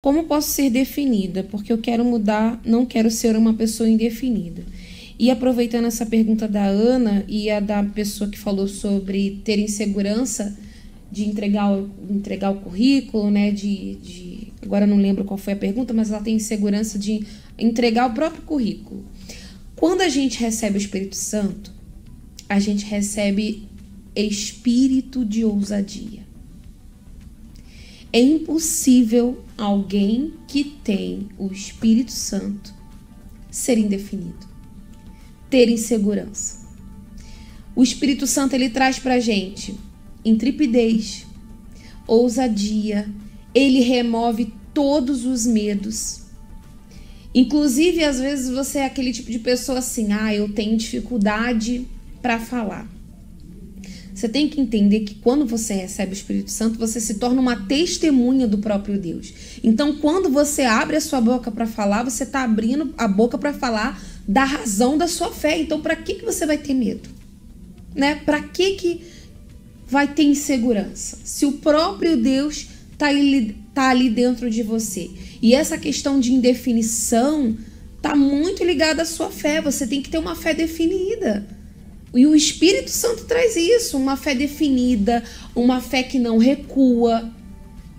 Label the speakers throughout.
Speaker 1: Como posso ser definida? Porque eu quero mudar, não quero ser uma pessoa indefinida. E aproveitando essa pergunta da Ana e a da pessoa que falou sobre ter insegurança de entregar o currículo, né? Agora eu não lembro qual foi a pergunta, mas ela tem insegurança de entregar o próprio currículo. Quando a gente recebe o Espírito Santo, a gente recebe espírito de ousadia. É impossível alguém que tem o Espírito Santo ser indefinido, ter insegurança. O Espírito Santo, ele traz pra gente intrepidez, ousadia, ele remove todos os medos. Inclusive, às vezes você é aquele tipo de pessoa assim, eu tenho dificuldade para falar. Você tem que entender que quando você recebe o Espírito Santo, você se torna uma testemunha do próprio Deus. Então, quando você abre a sua boca para falar, você está abrindo a boca para falar da razão da sua fé. Então, para que você vai ter medo? Né? Para que vai ter insegurança? Se o próprio Deus tá ali dentro de você. E essa questão de indefinição está muito ligada à sua fé. Você tem que ter uma fé definida. E o Espírito Santo traz isso, uma fé definida, uma fé que não recua.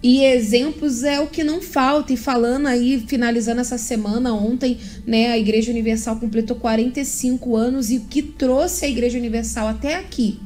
Speaker 1: E exemplos é o que não falta. E falando aí, finalizando essa semana, ontem, né, a Igreja Universal completou 45 anos. E o que trouxe a Igreja Universal até aqui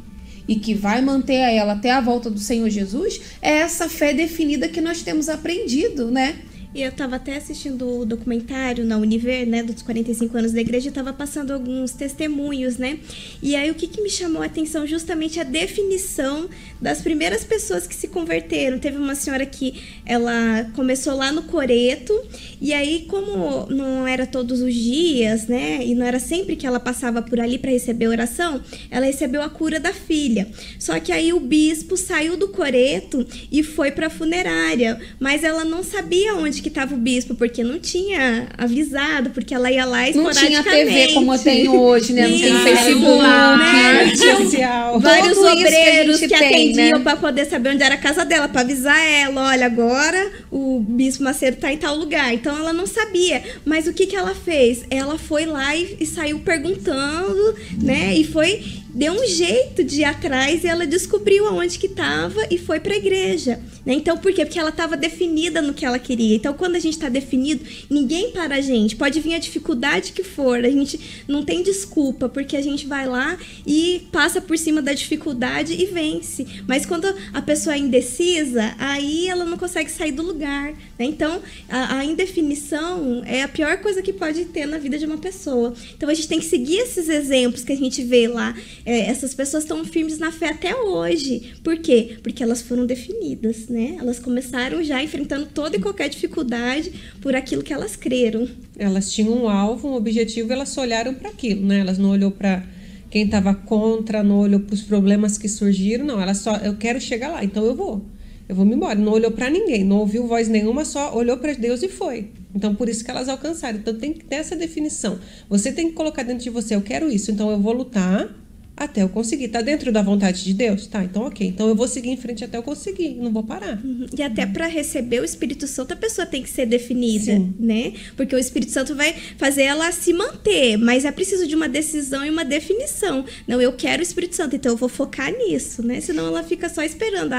Speaker 1: e que vai manter ela até a volta do Senhor Jesus é essa fé definida que nós temos aprendido, né?
Speaker 2: E eu estava até assistindo o documentário na Univer, né, dos 45 anos da igreja, e estava passando alguns testemunhos, né? E aí o que me chamou a atenção justamente a definição das primeiras pessoas que se converteram. Teve uma senhora que ela começou lá no Coreto, e aí como não era todos os dias, né, e não era sempre que ela passava por ali para receber oração, ela recebeu a cura da filha. Só que aí o bispo saiu do Coreto e foi para a funerária, mas ela não sabia onde que estava o bispo, porque não tinha avisado, porque ela ia lá esporadicamente.
Speaker 1: Não tinha TV como tem hoje, né? Não tem Facebook,
Speaker 2: né?
Speaker 1: rede social.
Speaker 2: Vários obreiros que atendiam,
Speaker 1: né?
Speaker 2: para poder saber onde era a casa dela, para avisar ela, olha, agora o bispo Macedo tá em tal lugar. Então ela não sabia. Mas o que ela fez? Ela foi lá e saiu perguntando, né? E deu um jeito de ir atrás e ela descobriu aonde que estava e foi para a igreja. Né? Então, por quê? Porque ela estava definida no que ela queria. Então, quando a gente está definido, ninguém para a gente. Pode vir a dificuldade que for. A gente não tem desculpa, porque a gente vai lá e passa por cima da dificuldade e vence. Mas quando a pessoa é indecisa, aí ela não consegue sair do lugar. Né? Então, a indefinição é a pior coisa que pode ter na vida de uma pessoa. Então, a gente tem que seguir esses exemplos que a gente vê lá. Essas pessoas estão firmes na fé até hoje. Por quê? Porque elas foram definidas, né? Elas começaram já enfrentando toda e qualquer dificuldade por aquilo que elas creram.
Speaker 3: Elas tinham um alvo, um objetivo, elas só olharam para aquilo, né? Elas não olhou para quem estava contra, não olhou para os problemas que surgiram, não. Elas só, eu quero chegar lá, então eu vou me embora. Não olhou para ninguém, não ouviu voz nenhuma, só olhou para Deus e foi. Então, por isso que elas alcançaram. Então, tem que ter essa definição. Você tem que colocar dentro de você, eu quero isso, então eu vou lutar até eu conseguir. Tá dentro da vontade de Deus? Tá, então ok. Então eu vou seguir em frente até eu conseguir. Não vou parar.
Speaker 2: E até para receber o Espírito Santo, a pessoa tem que ser definida,
Speaker 3: Sim.
Speaker 2: né? Porque o Espírito Santo vai fazer ela se manter. Mas é preciso de uma decisão e uma definição. Não, eu quero o Espírito Santo, então eu vou focar nisso, né? Senão ela fica só esperando.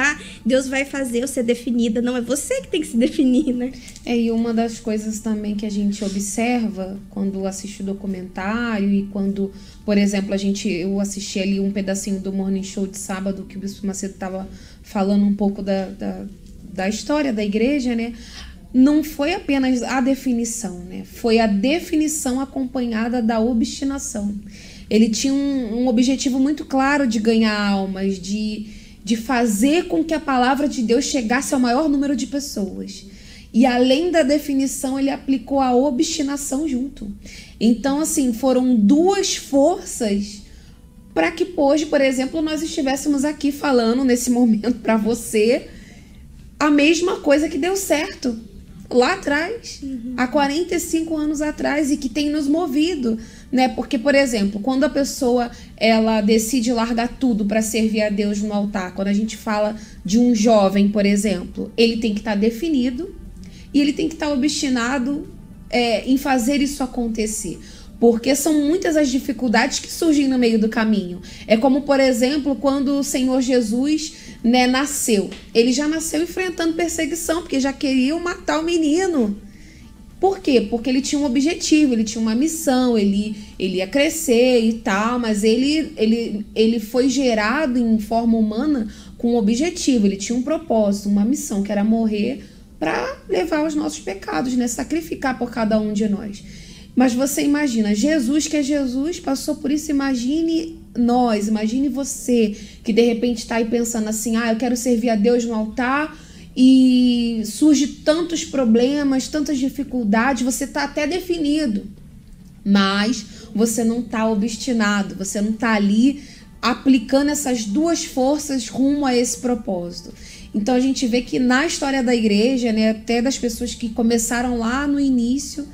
Speaker 2: Deus vai fazer eu ser definida. Não, é você que tem que se definir, né?
Speaker 1: E uma das coisas também que a gente observa quando assiste o documentário e quando, por exemplo, eu assisti ali um pedacinho do Morning Show de sábado que o Bispo Macedo estava falando um pouco da história da igreja, né? Não foi apenas a definição, né? Foi a definição acompanhada da obstinação. Ele tinha um objetivo muito claro de ganhar almas, de fazer com que a palavra de Deus chegasse ao maior número de pessoas. E além da definição, ele aplicou a obstinação junto. Então, assim, foram duas forças para que hoje, por exemplo, nós estivéssemos aqui falando nesse momento para você a mesma coisa que deu certo lá atrás, há 45 anos atrás, e que tem nos movido, né? Porque, por exemplo, quando a pessoa ela decide largar tudo para servir a Deus no altar, quando a gente fala de um jovem, por exemplo, ele tem que estar definido e ele tem que estar obstinado em fazer isso acontecer. Porque são muitas as dificuldades que surgem no meio do caminho. É como, por exemplo, quando o Senhor Jesus, né, nasceu. Ele já nasceu enfrentando perseguição, porque já queriam matar o menino. Por quê? Porque ele tinha um objetivo, ele tinha uma missão, ele ia crescer e tal, mas ele foi gerado em forma humana com um objetivo, ele tinha um propósito, uma missão, que era morrer para levar os nossos pecados, né? Sacrificar por cada um de nós. Mas você imagina, Jesus, que é Jesus, passou por isso. Imagine nós, imagine você, que de repente está aí pensando assim, eu quero servir a Deus no altar, e surge tantos problemas, tantas dificuldades, você está até definido, mas você não está obstinado, você não está ali aplicando essas duas forças rumo a esse propósito. Então a gente vê que na história da igreja, né, até das pessoas que começaram lá no início,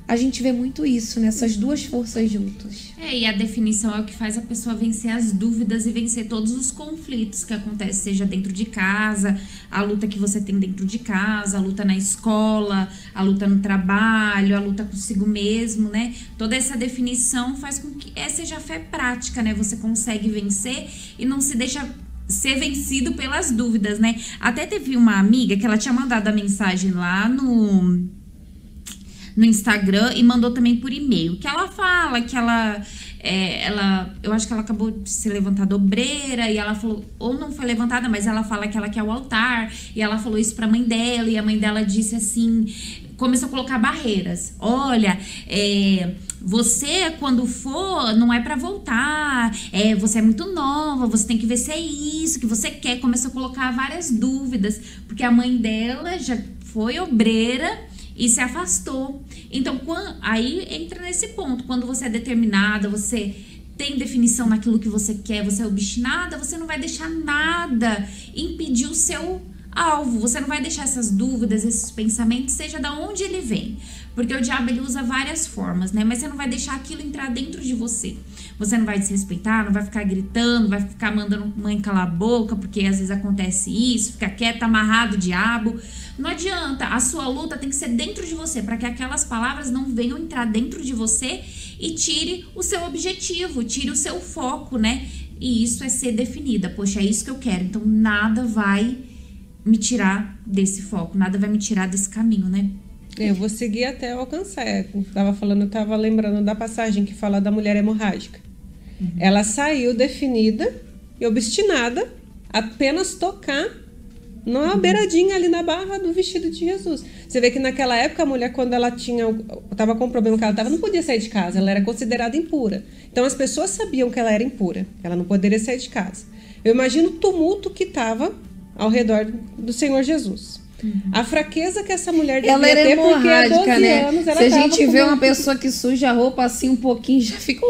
Speaker 1: a gente vê muito isso, né? Essas duas forças juntas.
Speaker 4: E a definição é o que faz a pessoa vencer as dúvidas e vencer todos os conflitos que acontecem, seja dentro de casa, a luta que você tem dentro de casa, a luta na escola, a luta no trabalho, a luta consigo mesmo, né? Toda essa definição faz com que seja a fé prática, né? Você consegue vencer e não se deixa ser vencido pelas dúvidas, né? Até teve uma amiga que ela tinha mandado a mensagem lá no Instagram e mandou também por e-mail, que ela fala que eu acho que ela acabou de se levantar da obreira, e ela falou, ou não foi levantada, mas ela fala que ela quer o altar, e ela falou isso pra mãe dela, e a mãe dela disse assim, começou a colocar barreiras, olha, você quando for, não é pra voltar, você é muito nova, você tem que ver se é isso que você quer, começou a colocar várias dúvidas, porque a mãe dela já foi obreira e se afastou. Então, aí entra nesse ponto. Quando você é determinada, você tem definição naquilo que você quer, você é obstinada, você não vai deixar nada impedir o seu alvo. Você não vai deixar essas dúvidas, esses pensamentos, seja de onde ele vem. Porque o diabo, ele usa várias formas, né? Mas você não vai deixar aquilo entrar dentro de você. Você não vai desrespeitar, não vai ficar gritando, vai ficar mandando mãe calar a boca, porque às vezes acontece isso, fica quieto, amarrado, diabo. Não adianta, a sua luta tem que ser dentro de você, para que aquelas palavras não venham entrar dentro de você e tire o seu objetivo, tire o seu foco, né? E isso é ser definida. Poxa, é isso que eu quero. Então nada vai me tirar desse foco, nada vai me tirar desse caminho, né?
Speaker 3: Eu vou seguir até alcançar. Eu tava lembrando da passagem que fala da mulher hemorrágica. Uhum. Ela saiu definida e obstinada apenas tocar numa beiradinha ali na barra do vestido de Jesus. Você vê que naquela época a mulher, quando ela estava com o problema que ela estava, não podia sair de casa, ela era considerada impura. Então as pessoas sabiam que ela era impura, que ela não poderia sair de casa. Eu imagino o tumulto que estava ao redor do Senhor Jesus. A fraqueza que essa mulher devia ter, porque há 12 anos ela.
Speaker 1: Se a gente vê uma pessoa que suja a roupa assim um pouquinho, já fica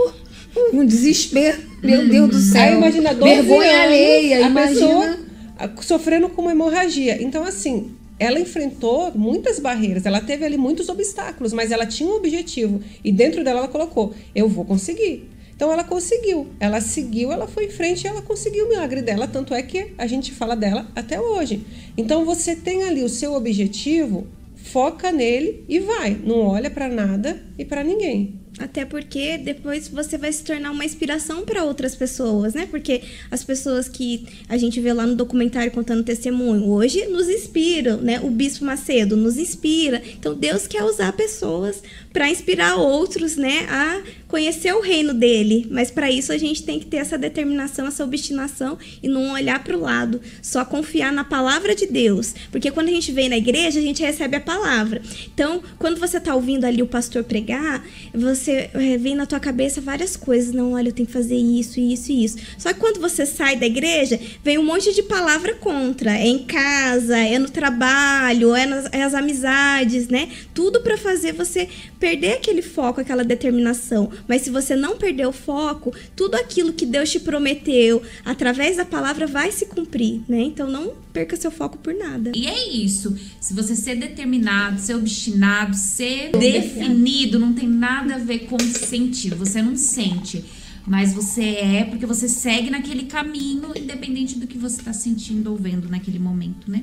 Speaker 1: um desespero. Meu Deus do céu.
Speaker 3: Aí imagina 12
Speaker 1: vergonha
Speaker 3: anos,
Speaker 1: alheia,
Speaker 3: pessoa sofrendo com uma hemorragia. Então, assim, ela enfrentou muitas barreiras, ela teve ali muitos obstáculos, mas ela tinha um objetivo. E dentro dela ela colocou, eu vou conseguir. Então ela conseguiu, ela seguiu, ela foi em frente e ela conseguiu o milagre dela, tanto é que a gente fala dela até hoje. Então você tem ali o seu objetivo, foca nele e vai, não olha para nada e para ninguém.
Speaker 2: Até porque depois você vai se tornar uma inspiração para outras pessoas, né? Porque as pessoas que a gente vê lá no documentário contando testemunho, hoje nos inspiram, né? O Bispo Macedo nos inspira. Então Deus quer usar pessoas para inspirar outros, né? A conhecer o reino dele. Mas para isso a gente tem que ter essa determinação, essa obstinação e não olhar para o lado, só confiar na palavra de Deus. Porque quando a gente vem na igreja, a gente recebe a palavra. Então, quando você está ouvindo ali o pastor pregar, você vem na tua cabeça várias coisas. Não, olha, eu tenho que fazer isso, isso e isso. Só que quando você sai da igreja, vem um monte de palavra contra. É em casa, é no trabalho, é nas amizades, né? Tudo para fazer você perder aquele foco, aquela determinação. Mas se você não perder o foco, tudo aquilo que Deus te prometeu através da palavra vai se cumprir, né? Então não perca seu foco por nada.
Speaker 4: E é isso. Se você ser determinado, ser obstinado, ser definido, não tem nada a ver com sentir. Você não sente, mas você porque você segue naquele caminho, independente do que você está sentindo ou vendo naquele momento, né?